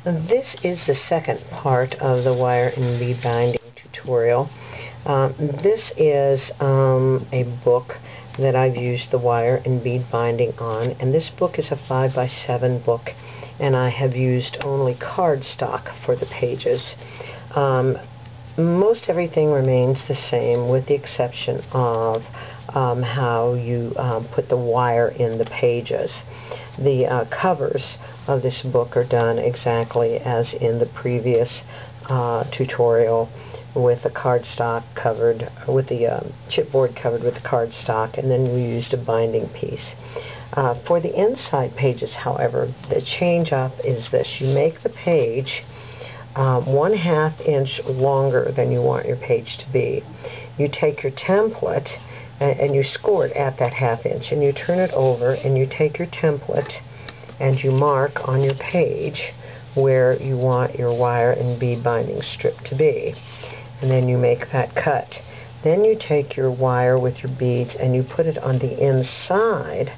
This is the second part of the wire and bead binding tutorial. This is a book that I've used the wire and bead binding on, and this book is a 5x7 book, and I have used only cardstock for the pages. Most everything remains the same with the exception of how you put the wire in the pages. The covers of this book are done exactly as in the previous tutorial, with the cardstock covered, with the chipboard covered with the cardstock, and then we used a binding piece. For the inside pages, however, the change up is this. You make the page 1/2 inch longer than you want your page to be. You take your template and you score it at that 1/2 inch, and you turn it over and you take your template and you mark on your page where you want your wire and bead binding strip to be, and then you make that cut. Then you take your wire with your beads and you put it on the inside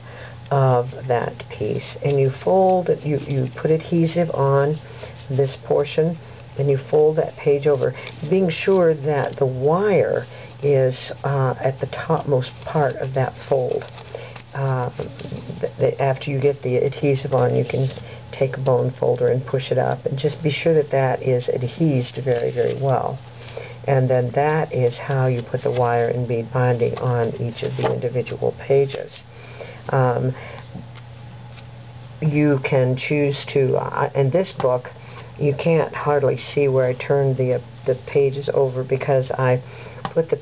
of that piece, and you fold it, you put adhesive on this portion, and you fold that page over, being sure that the wire is at the topmost part of that fold. After you get the adhesive on, you can take a bone folder and push it up, and just be sure that that is adhesed very, very well. And then that is how you put the wire and bead binding on each of the individual pages. You can choose to, in this book, you can't hardly see where I turned the pages over, because I put the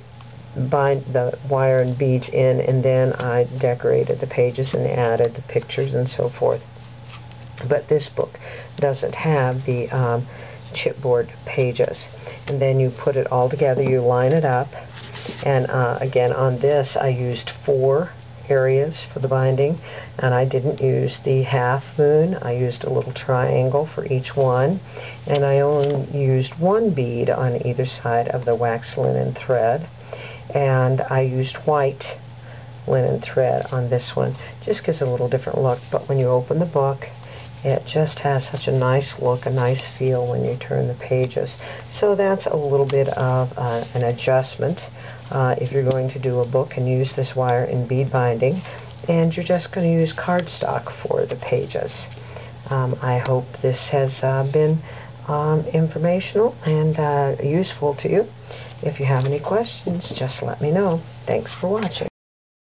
wire and beads in, and then I decorated the pages and added the pictures and so forth. But this book doesn't have the chipboard pages. And then you put it all together, you line it up, and again on this I used 4 areas for the binding, and I didn't use the half moon. I used a little triangle for each one, and I only used 1 bead on either side of the wax linen thread, and I used white linen thread on this one. Just gives a little different look, but when you open the book, it just has such a nice look, a nice feel when you turn the pages. So that's a little bit of an adjustment if you're going to do a book and use this wire and bead binding, and you're just going to use cardstock for the pages. I hope this has been informational and useful to you. If you have any questions, just let me know. Thanks for watching.